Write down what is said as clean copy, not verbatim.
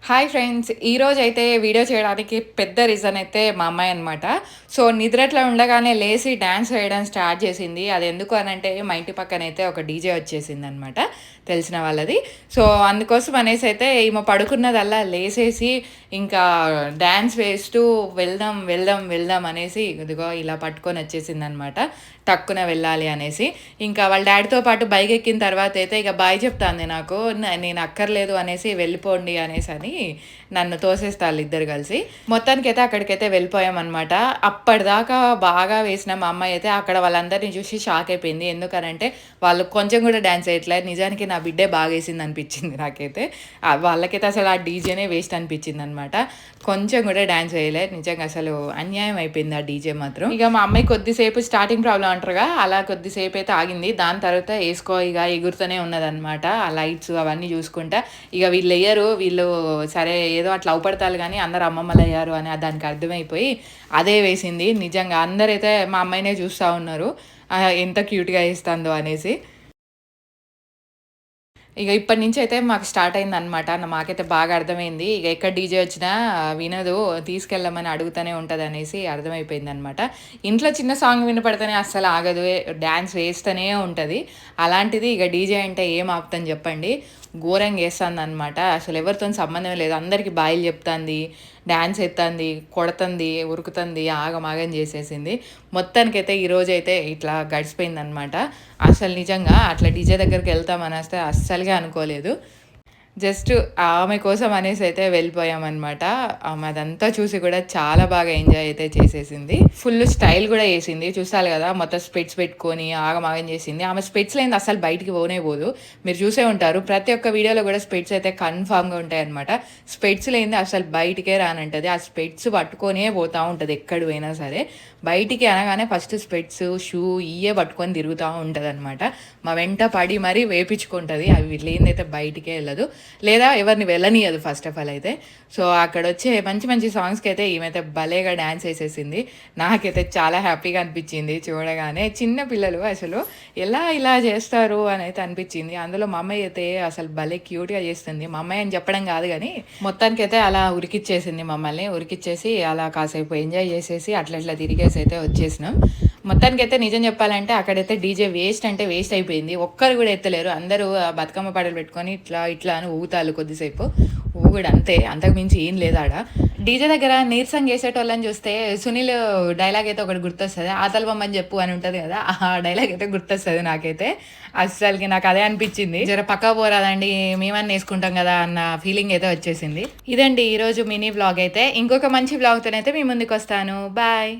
Hi friends! ఈరోజైతే video చేయడానికి పెద్ద రీజన్ అయితే మా అమ్మాయి అనమాట. సో, నిద్రట్లో ఉండగానే లేసి డాన్స్ వేయడం స్టార్ట్ చేసింది. అదెందుకు అనంటే మా ఇంటి పక్కనైతే ఒక డీజే వచ్చేసిందనమాట తెలిసిన వాళ్ళది. సో, అందుకోసం అనేసైతే ఈమె పడుకున్నదల్లా లేసేసి ఇంకా డాన్స్ వేస్తూ వెళ్దాం, వెళ్దాం, వెళ్దాం అనేసి ఇదిగో ఇలా పట్టుకొనొచ్చేసిందనమాట. టక్కున వెళ్ళాలి అనేసి. ఇంకా వాళ్ళ డ్యాడీతో పాటు బైకెక్కిన తర్వాతయితే ఇక బాయ్ చెప్తాంది నాకు. నేను అక్కర్లేదు అనేసి వెళ్ళిపోండి అనేసని నన్ను తోసేస్తాళ్ళిద్దరు కలిసి. మొత్తానికైతే అక్కడికైతే వెళ్ళిపోయామనమాట. అప్పటిదాకా బాగా వేసిన మా అమ్మాయి అయితే అక్కడ వాళ్ళందరిని చూసి షాక్ అయిపోయింది. ఎందుకనంటే వాళ్ళు కొంచెం కూడా డాన్స్ ఎయట్లే. నిజానికి నా బిడ్డే బాగేసిందనిపించింది నాకైతే. వాళ్ళకైతే అసలు ఆ డీజేనే వేస్ట్ అనిపించిందనమాట. కొంచెం కూడా డాన్స్ వేయలే. నిజంగా అసలు అన్యాయం అయిపోయింది ఆ డీజే మాత్రం. ఇక మా అమ్మాయి కొద్దిసేపు స్టార్టింగ్ ప్రాబ్లమ్ అంటారుగా అలా కొద్దిసేపు అయితే ఆగింది. దాని తర్వాత ఏసుకో ఇక ఎగురుతూనే ఉన్నదనమాట. ఆ లైట్స్ అవన్నీ చూసుకుంటా. ఇక వీళ్ళెయ్యరు. వీళ్ళు సరే ఏదో అట్లా అవుపడతారు గానీ అందరు అమ్మమ్మలయ్యారు అని దానికి అర్థమైపోయి అదే వేసింది. నిజంగా అందరైతే మా అమ్మాయినే చూస్తా ఉన్నారు. ఎంత క్యూట్‌గా ఏస్తాందో అనేసి. ఇగ ఇప్పటినుంచయితే మాకు స్టార్ట్ అయిందనమాట. మాకైతే బాగా అర్థమైంది. ఇగ ఎక్కడ డీజే వచ్చినా వినదు. తీసుకెళ్ళమని అడుగుతూనే ఉంటదనేసి అర్థమైపోయిందనమాట. ఇంట్లో చిన్న సాంగ్ వినపడితేనే అస్సలు ఆగదు. డాన్స్ వేస్తూనే ఉంటది. అలాంటిది ఇగ డీజే అంటే ఏం ఆపుతాను చెప్పండి. ఘోరంగా ఏస్తాందనమాట. అసలు ఎవరితోని సంబంధం లేదు. అందరికి బాయిలు చెప్తాంది. డాన్స్ ఎత్తంది, కొడతంది, ఉరుకుతంది, ఆగమాగం చేసేసింది. మొత్తానికైతే ఈరోజైతే ఇట్లా గడిచిపోయిందనమాట. అసలు నిజంగా అట్లా డీజే దగ్గరికెళ్తామనైతే అస్సలుగా అనుకోలేదు. జస్ట్ ఆమె కోసం అనేసైతే వెళ్ళిపోయామనమాట. ఆమె అదంతా చూసి కూడా చాలా బాగా ఎంజాయ్ అయితే చేసేసింది. ఫుల్ స్టైల్ గూడా ఏసింది. చూసారు గదా! మొత్తం స్పెక్ట్స్ పెట్టుకొని ఆగమాగం చేసింది. ఆమె స్పెక్ట్స్ లేనిది అస్సలు బయటికి పోనే పోదు. మీరు చూసే ఉంటారు. ప్రతి ఒక్క వీడియోలో గూడా స్పెక్ట్స్ అయితే కన్ఫర్మ్‌గా ఉంటాయనమాట. స్పెక్ట్స్ లేనిది అసలు బయటికే రానంటది. ఆ స్పెక్ట్స్ పట్టుకొనే పోతా ఉంటది ఎక్కడికి పోయినా సరే. బయటికి అనగానే ఫస్ట్ స్పెక్ట్స్, షూ ఇయ్యే పట్టుకొని తిరుగుతా ఉంటదనమాట. మా వెంట పడి మరీ వేపించుకుంటది. అవి లేనిదైతే బయటికే ఎళ్ళదు. లేదా ఎవరిని వెళ్ళనీయదు ఫస్ట్ ఆఫ్ ఆల్ అయితే. సో, అక్కడొచ్చే మంచి మంచి సాంగ్స్‌కైతే ఈమైతే భలేగా డాన్స్ ఏసేసింది. నాకైతే చాలా హ్యాపీగా అనిపిచ్చింది చూడగానే. చిన్న పిల్లలు అసలు ఎలా ఇలా జేస్తారు అనైతే అనిపిచ్చింది. అందులో మా అమ్మాయి అయితే అసలు భలే క్యూట్‌గా జేస్తుంది. మా అమ్మాయి అని చెప్పడం గాదు గానీ, మొత్తానికైతే అలా ఉరికిచ్చేసింది మమ్మల్ని. ఉరికిచ్చేసి అలా కాసేపు ఎంజాయ్ జేసేసి అట్లా ఇట్లా తిరిగేసైతే వచ్చేసినాం. మొత్తానికైతే నిజం చెప్పాలంటే అక్కడైతే డీజే వేస్ట్ అంటే వేస్ట్ అయిపోయింది. ఒక్కరు గూడా ఎత్తలేరు. అందరూ బతుకమ్మ పాటలు పెట్టుకొని ఇట్లా ఇట్లా అని ఊగుతాళ్ళు కొద్దిసేపు. ఊగుడు అంతే. అంతకు మించి ఏం లేదాడ. డీజే దగ్గర నీరసంగా ఏసేటోళ్ళని చూస్తే సునీల్ డైలాగ్ అయితే ఒకటి గుర్తొస్తది. "ఆతల బొమ్మని చెప్పు" అని ఉంటది గదా! ఆ డైలాగ్ అయితే గుర్తొస్తది నాకైతే. అస్సలకి నాకు అదే అనిపిచ్చింది. జర పక్కకు పోరాదండి మేమన్నా ఏసుకుంటాం గదా! అన్న ఫీలింగ్ అయితే వచ్చేసింది. ఇదండి ఈరోజు మినీ వ్లాగ్ అయితే. ఇంకొక మంచి వ్లాగ్‌తోనైతే మీ ముందుకొస్తాను. బాయ్.